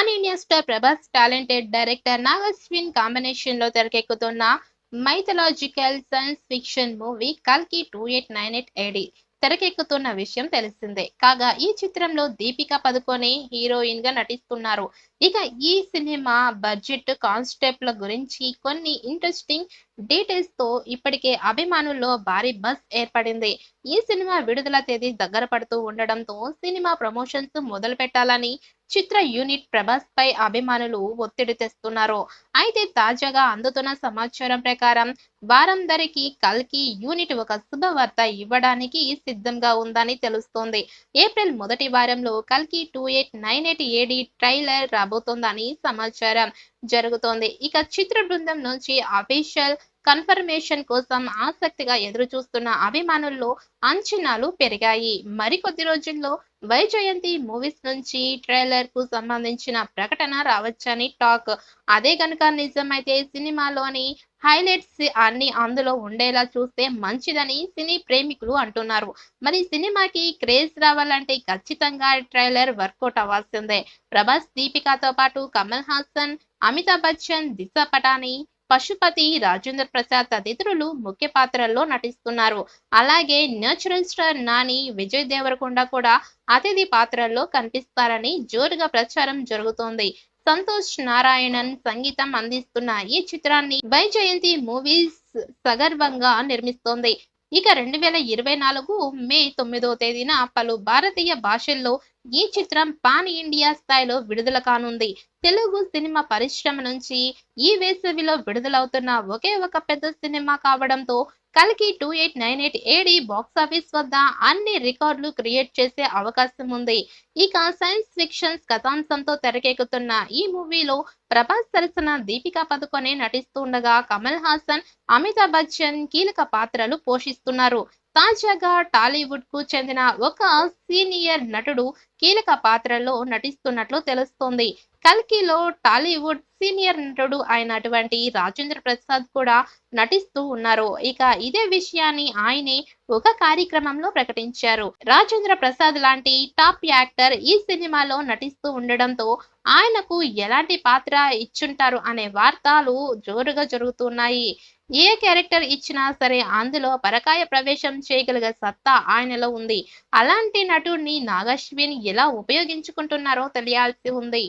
Pan India star Prabhas talented director Nagashwin combination లో తెరకెక్కుతున్న mythological science fiction movie కల్కి 2898 AD తెరకెక్కుతున్న విషయం తెలిసిందే. కాగా ఈ చిత్రంలో దీపికా పదుకొనే హీరోయిన్ గా నటిస్తున్నారు. ఇక ఈ సినిమా బడ్జెట్ కాన్సెప్ట్ల గురించి కొన్ని ఇంట్రెస్టింగ్ డీటెయిల్స్ తో ఇప్పటికే అభిమానుల్లో భారీ బజ్ ఏర్పడింది. ఈ సినిమా విడుదల తేదీ దగ్గర పడుతూ ఉండడంతో సినిమా ప్రమోషన్స్ మొదలు పెట్టాలని చిత్ర యూనిట్ ప్రభాస్ పై అభిమానులు ఒత్తిడి తెస్తున్నారు. అయితే తాజాగా అందుతున్న సమాచారం ప్రకారం వారందరికీ కల్కి యూనిట్ ఒక శుభవార్త ఇవ్వడానికి సిద్ధంగా ఉందని తెలుస్తోంది. ఏప్రిల్ మొదటి వారంలో కల్కి 2898 ఏడి ట్రైలర్ రాబోతోందని సమాచారం జరుగుతోంది. ఇక చిత్ర బృందం నుంచి అఫీషియల్ కన్ఫర్మేషన్ కోసం ఆసక్తిగా ఎదురు చూస్తున్న అభిమానుల్లో అంచనాలు పెరిగాయి. మరికొద్ది రోజుల్లో వైజయంతి మూవీస్ నుంచి ట్రైలర్ కు సంబంధించిన ప్రకటన రావచ్చని టాక్. అదే గనుక నిజమైతే సినిమాలోని హైలైట్స్ అన్ని అందులో ఉండేలా చూస్తే మంచిదని సినీ ప్రేమికులు అంటున్నారు. మరి సినిమాకి క్రేజ్ రావాలంటే ఖచ్చితంగా ట్రైలర్ వర్కౌట్ అవ్వాల్సిందే. ప్రభాస్, దీపికాతో పాటు కమల్ హాసన్, అమితాబ్ బచ్చన్, దిశా పటాని, పశుపతి, రాజేంద్ర ప్రసాద్ తదితరులు ముఖ్య పాత్రల్లో నటిస్తున్నారు. అలాగే నేచురల్ స్టార్ నాని, విజయ్ దేవరకొండ కూడా అతిథి పాత్రల్లో కనిపిస్తారని జోరుగా ప్రచారం జరుగుతోంది. సంతోష్ నారాయణన్ సంగీతం అందిస్తున్న ఈ చిత్రాన్ని వైజయంతి మూవీస్ సగర్వంగా నిర్మిస్తోంది. ఇక 2024 మే 9వ తేదీన పలు భారతీయ భాషల్లో ఈ చిత్రం పాన్ ఇండియా స్థాయిలో విడుదల కానుంది. తెలుగు సినిమా పరిశ్రమ నుంచి ఈ వేసవిలో విడుదలవుతున్న ఒకే ఒక పెద్ద సినిమా కావడంతో కల్కి 2898 ఏడి బాక్సాఫీస్ వద్ద అన్ని రికార్డులు క్రియేట్ చేసే అవకాశం ఉంది. ఇక సైన్స్ ఫిక్షన్ కథాంశంతో తెరకెక్కుతున్న ఈ మూవీలో ప్రభాస్ సరసన దీపికా పదుకొనే నటిస్తుండగా కమల్ హాసన్, అమితాబ్ బచ్చన్ కీలక పాత్రలు పోషిస్తున్నారు. తాజాగా టాలీవుడ్ కు చెందిన ఒక సీనియర్ నటుడు కీలక పాత్రలో నటిస్తున్నట్లు తెలుస్తోంది. కల్కిలో టాలీవుడ్ సీనియర్ నటుడు అయినటువంటి రాజేంద్ర ప్రసాద్ కూడా నటిస్తూ ఉన్నారు. ఇక ఇదే విషయాన్ని ఆయనే ఒక కార్యక్రమంలో ప్రకటించారు. రాజేంద్ర ప్రసాద్ లాంటి టాప్ యాక్టర్ ఈ సినిమాలో నటిస్తూ ఉండడంతో ఆయనకు ఎలాంటి పాత్ర ఇచ్చుంటారు అనే వార్తలు జోరుగా జరుగుతున్నాయి. ఏ క్యారెక్టర్ ఇచ్చినా సరే అందులో పరకాయ ప్రవేశం చేయగలిగే సత్తా ఆయనలో ఉంది. అలాంటి నటుడిని నాగశ్విన్ ఎలా ఉపయోగించుకుంటున్నారో తెలియాల్సి ఉంది.